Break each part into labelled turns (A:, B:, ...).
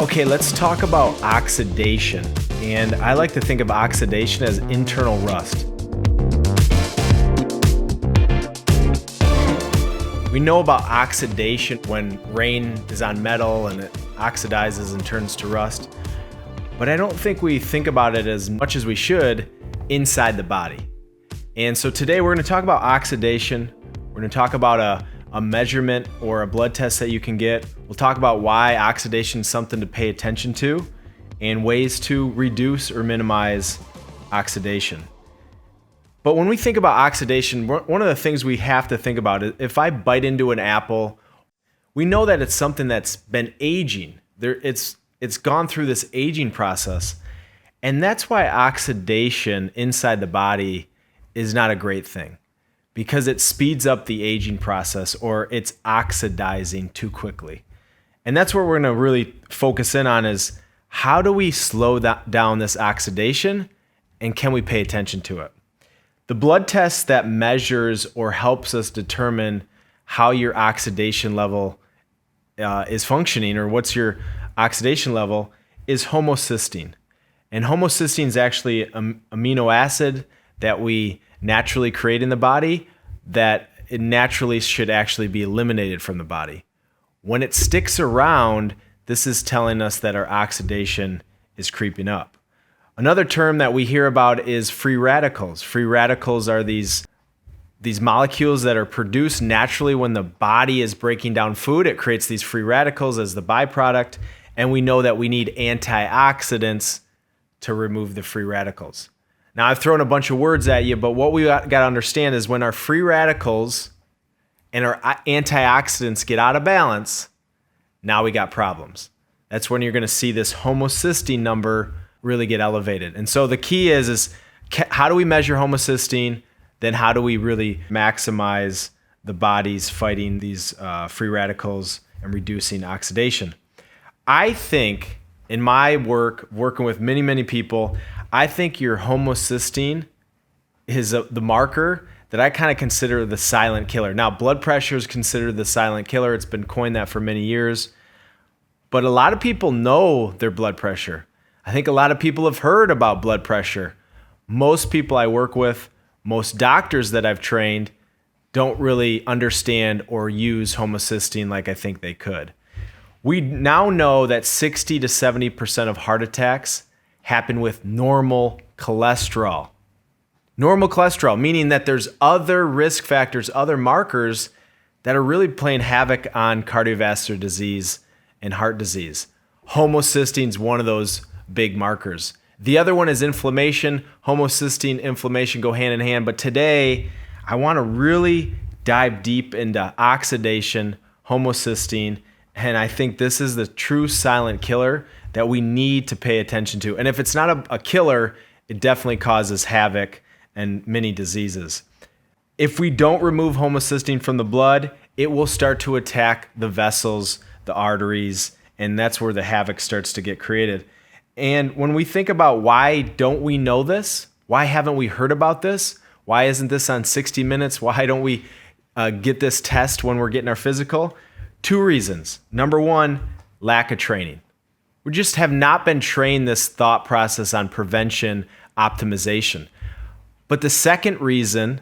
A: Okay, let's talk about oxidation. And I like to think of oxidation as internal rust. We know about oxidation when rain is on metal and it oxidizes and turns to rust. But I don't think we think about it as much as we should inside the body. And so today we're going to talk about oxidation. We're going to talk about a measurement or a blood test that you can get. We'll talk about why oxidation is something to pay attention to and ways to reduce or minimize oxidation. But when we think about oxidation, one of the things we have to think about is if I bite into an apple, we know that it's something that's been aging. It's gone through this aging process. And that's why oxidation inside the body is not a great thing, because it speeds up the aging process, or it's oxidizing too quickly. And that's where we're going to really focus in on is how do we slow down this oxidation, and can we pay attention to it? The blood test that measures or helps us determine how your oxidation level is functioning, or what's your oxidation level, is homocysteine. And homocysteine is actually an amino acid that we naturally create in the body that it naturally should actually be eliminated from the body. When it sticks around, this is telling us that our oxidation is creeping up. Another term that we hear about is free radicals. Free radicals are these molecules that are produced naturally when the body is breaking down food. It creates these free radicals as the byproduct, and we know that we need antioxidants to remove the free radicals. Now, I've thrown a bunch of words at you, but what we got to understand is when our free radicals and our antioxidants get out of balance, now we got problems. That's when you're going to see this homocysteine number really get elevated. And so the key is how do we measure homocysteine? Then how do we really maximize the body's fighting these free radicals and reducing oxidation? I think in my work, working with many, many people, I think your homocysteine is the marker that I kind of consider the silent killer. Now, blood pressure is considered the silent killer. It's been coined that for many years. But a lot of people know their blood pressure. I think a lot of people have heard about blood pressure. Most people I work with, most doctors that I've trained, don't really understand or use homocysteine like I think they could. We now know that 60 to 70% of heart attacks happen with normal cholesterol. Normal cholesterol, meaning that there's other risk factors, other markers that are really playing havoc on cardiovascular disease and heart disease. Homocysteine is one of those big markers. The other one is inflammation. Homocysteine, inflammation go hand in hand. But today, I want to really dive deep into oxidation, homocysteine, and I think this is the true silent killer that we need to pay attention to. And if it's not a killer, it definitely causes havoc and many diseases. If we don't remove homocysteine from the blood, it will start to attack the vessels, the arteries, and that's where the havoc starts to get created. And when we think about why don't we know this? Why haven't we heard about this? Why isn't this on 60 Minutes? Why don't we get this test when we're getting our physical? Two reasons. Number one, lack of training. We just have not been trained this thought process on prevention, optimization. But the second reason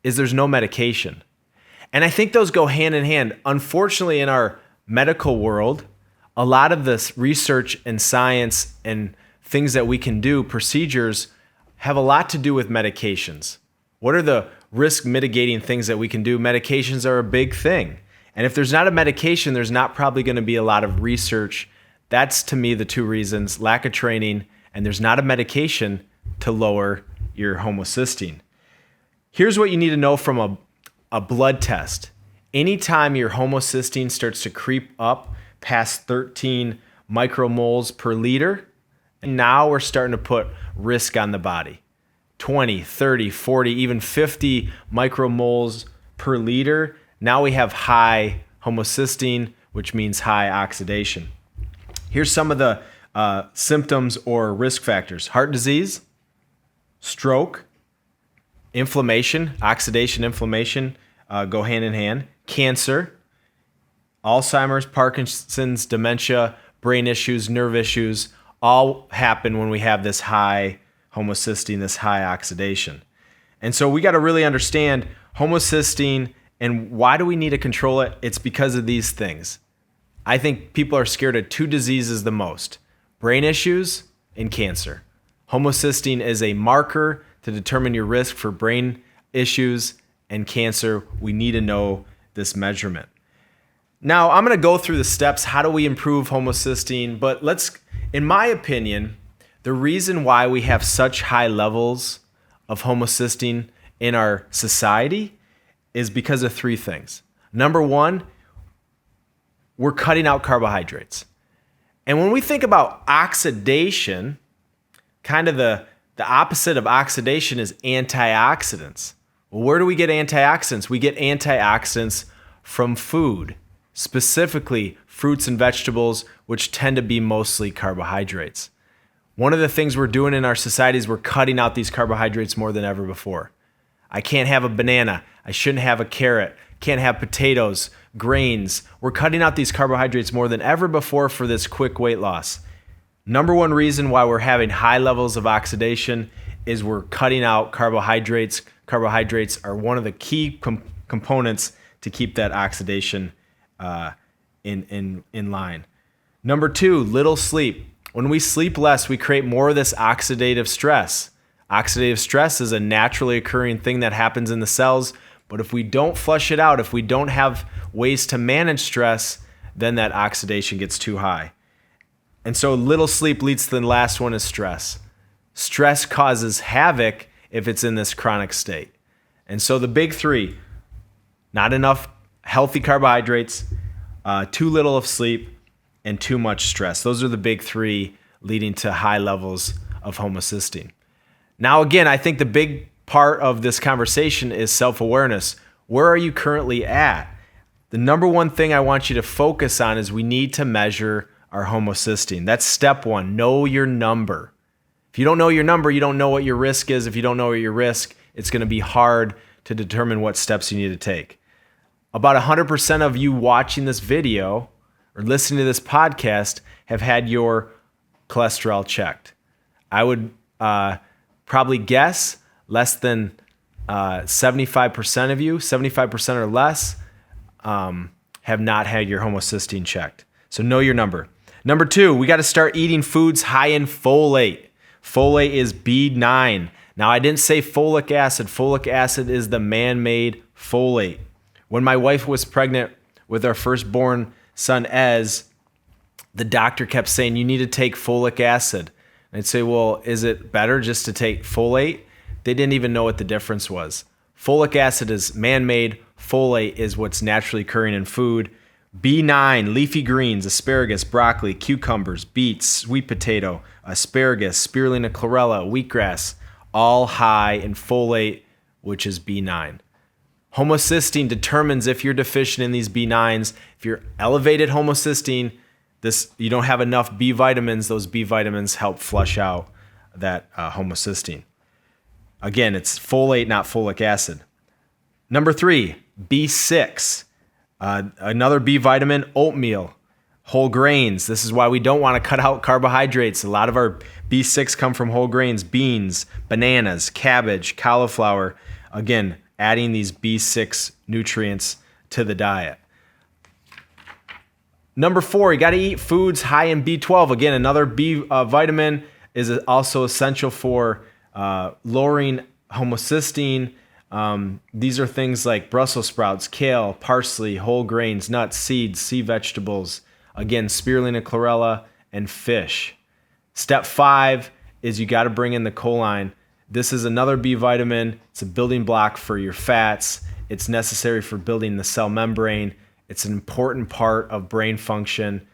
A: is there's no medication. And I think those go hand in hand. Unfortunately, in our medical world, a lot of this research and science and things that we can do, procedures, have a lot to do with medications. What are the risk mitigating things that we can do? Medications are a big thing. And if there's not a medication, there's not probably going to be a lot of research. That's, to me, the two reasons: lack of training, and there's not a medication to lower your homocysteine. Here's what you need to know from a blood test. Anytime your homocysteine starts to creep up past 13 micromoles per liter, now we're starting to put risk on the body. 20, 30, 40, even 50 micromoles per liter. Now we have high homocysteine, which means high oxidation. Here's some of the symptoms or risk factors: heart disease, stroke, inflammation, oxidation, inflammation go hand in hand, cancer, Alzheimer's, Parkinson's, dementia, brain issues, nerve issues, all happen when we have this high homocysteine, this high oxidation. And so we got to really understand homocysteine and why do we need to control it? It's because of these things. I think people are scared of two diseases the most: brain issues and cancer. Homocysteine is a marker to determine your risk for brain issues and cancer. We need to know this measurement. Now, I'm going to go through the steps. How do we improve homocysteine? But in my opinion, the reason why we have such high levels of homocysteine in our society is because of three things. Number one, we're cutting out carbohydrates. And when we think about oxidation, kind of the opposite of oxidation is antioxidants. Well, where do we get antioxidants? We get antioxidants from food, specifically fruits and vegetables, which tend to be mostly carbohydrates. One of the things we're doing in our society is we're cutting out these carbohydrates more than ever before. I can't have a banana. I shouldn't have a carrot. Can't have potatoes, grains. We're cutting out these carbohydrates more than ever before for this quick weight loss. Number one reason why we're having high levels of oxidation is we're cutting out carbohydrates. Carbohydrates are one of the key components to keep that oxidation in line. Number two, little sleep. When we sleep less, we create more of this oxidative stress. Oxidative stress is a naturally occurring thing that happens in the cells, but if we don't flush it out, if we don't have ways to manage stress, then that oxidation gets too high. And so little sleep leads to the last one is stress. Stress causes havoc if it's in this chronic state. And so the big three: not enough healthy carbohydrates, too little of sleep, and too much stress. Those are the big three leading to high levels of homocysteine. Now, again, I think the big part of this conversation is self-awareness. Where are you currently at? The number one thing I want you to focus on is we need to measure our homocysteine. That's step one. Know your number. If you don't know your number, you don't know what your risk is. If you don't know your risk, it's going to be hard to determine what steps you need to take. About 100% of you watching this video or listening to this podcast have had your cholesterol checked. I would probably guess less than 75% of you, 75% or less, have not had your homocysteine checked. So know your number. Number two, we got to start eating foods high in folate. Folate is B9. Now, I didn't say folic acid. Folic acid is the man-made folate. When my wife was pregnant with our firstborn son, Ez, the doctor kept saying, you need to take folic acid. And I'd say, well, is it better just to take folate? They didn't even know what the difference was. Folic acid is man-made. Folate is what's naturally occurring in food. B9, leafy greens, asparagus, broccoli, cucumbers, beets, sweet potato, asparagus, spirulina chlorella, wheatgrass, all high in folate, which is B9. Homocysteine determines if you're deficient in these B9s. If you're elevated homocysteine, you don't have enough B vitamins. Those B vitamins help flush out that homocysteine. Again, it's folate, not folic acid. Number three, B6. Another B vitamin, oatmeal, whole grains. This is why we don't want to cut out carbohydrates. A lot of our B6 come from whole grains, beans, bananas, cabbage, cauliflower. Again, adding these B6 nutrients to the diet. Number four, you got to eat foods high in B12. Again, another B vitamin is also essential for lowering homocysteine. These are things like Brussels sprouts, kale, parsley, whole grains, nuts, seeds, sea vegetables. Again, spirulina chlorella and fish. Step five is you got to bring in the choline. This is another B vitamin. It's a building block for your fats. It's necessary for building the cell membrane. It's an important part of brain function.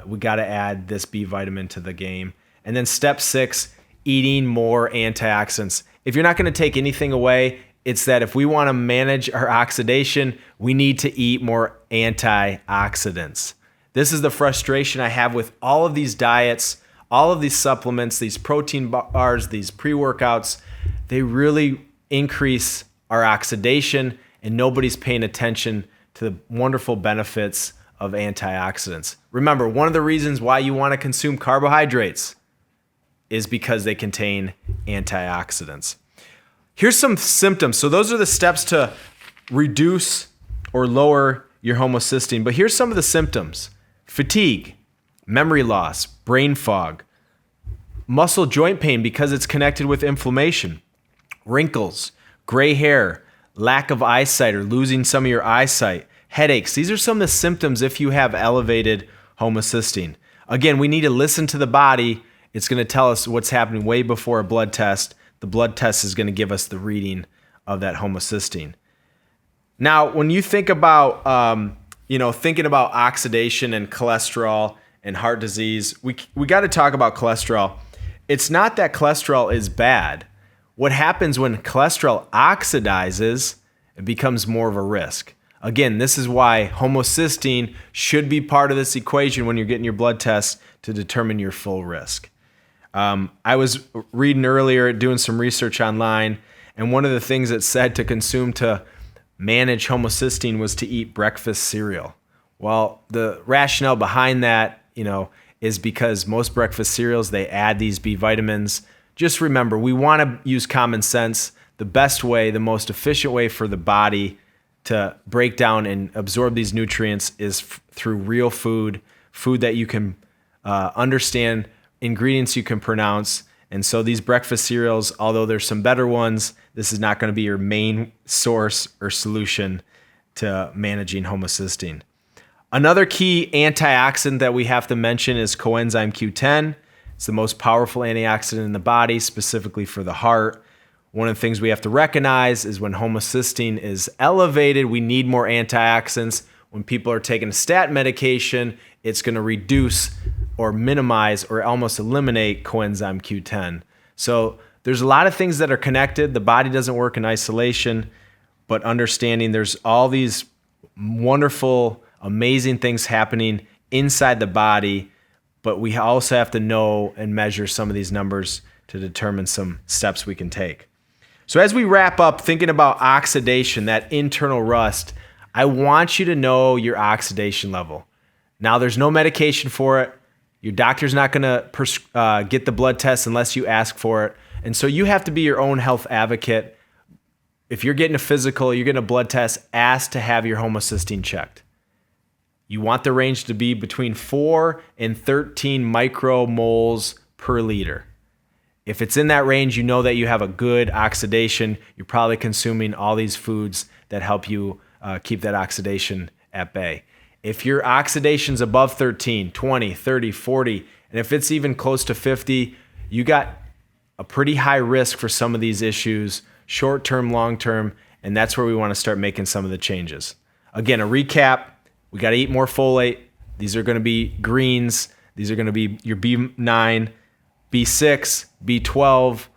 A: We got to add this B vitamin to the game. And then step six, eating more antioxidants. If you're not going to take anything away, it's that if we want to manage our oxidation, we need to eat more antioxidants. This is the frustration I have with all of these diets, all of these supplements, these protein bars, these pre-workouts. They really increase our oxidation, and nobody's paying attention to the wonderful benefits of antioxidants. Remember, one of the reasons why you want to consume carbohydrates is because they contain antioxidants. Here's some symptoms. So those are the steps to reduce or lower your homocysteine. But here's some of the symptoms: fatigue, memory loss, brain fog, muscle joint pain because it's connected with inflammation, wrinkles, gray hair, lack of eyesight or losing some of your eyesight, headaches. These are some of the symptoms if you have elevated homocysteine. Again, we need to listen to the body. It's going to tell us what's happening way before a blood test. The blood test is going to give us the reading of that homocysteine. Now, when you think about, thinking about oxidation and cholesterol and heart disease, we got to talk about cholesterol. It's not that cholesterol is bad. What happens when cholesterol oxidizes, it becomes more of a risk. Again, this is why homocysteine should be part of this equation when you're getting your blood test to determine your full risk. I was reading earlier, doing some research online, and one of the things it said to consume to manage homocysteine was to eat breakfast cereal. Well, the rationale behind that, is because most breakfast cereals, they add these B vitamins. Just remember, we want to use common sense. The best way, the most efficient way for the body to break down and absorb these nutrients is through real food that you can understand, ingredients you can pronounce. And so these breakfast cereals, although there's some better ones, this is not going to be your main source or solution to managing homocysteine. Another key antioxidant that we have to mention is coenzyme Q10. It's the most powerful antioxidant in the body, specifically for the heart. One of the things we have to recognize is when homocysteine is elevated, we need more antioxidants. When people are taking a statin medication, it's going to reduce or minimize or almost eliminate coenzyme Q10. So there's a lot of things that are connected. The body doesn't work in isolation, but understanding there's all these wonderful, amazing things happening inside the body, but we also have to know and measure some of these numbers to determine some steps we can take. So as we wrap up thinking about oxidation, that internal rust, I want you to know your oxidation level. Now, there's no medication for it. Your doctor's not going to get the blood test unless you ask for it. And so you have to be your own health advocate. If you're getting a physical, you're getting a blood test, ask to have your homocysteine checked. You want the range to be between 4 and 13 micromoles per liter. If it's in that range, you know that you have a good oxidation. You're probably consuming all these foods that help you keep that oxidation at bay. If your oxidation's above 13, 20, 30, 40, and if it's even close to 50, you got a pretty high risk for some of these issues, short-term, long-term, and that's where we want to start making some of the changes. Again, a recap, we got to eat more folate. These are going to be greens. These are going to be your B9, B6, B12,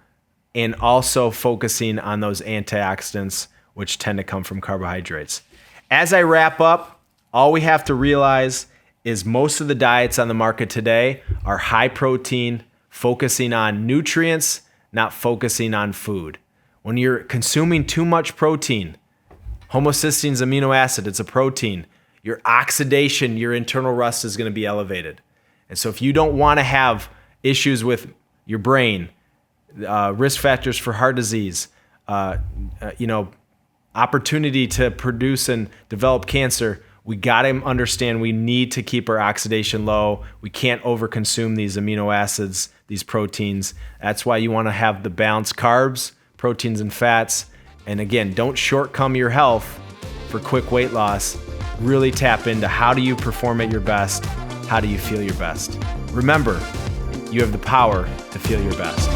A: and also focusing on those antioxidants, which tend to come from carbohydrates. As I wrap up, all we have to realize is most of the diets on the market today are high protein, focusing on nutrients, not focusing on food. When you're consuming too much protein, homocysteine is amino acid, it's a protein. Your oxidation, your internal rust is going to be elevated. And so if you don't want to have issues with your brain, risk factors for heart disease, opportunity to produce and develop cancer, we got to understand we need to keep our oxidation low. We can't overconsume these amino acids, these proteins. That's why you want to have the balanced carbs, proteins, and fats. And again, don't shortcome your health for quick weight loss. Really tap into how do you perform at your best? How do you feel your best? Remember, you have the power to feel your best.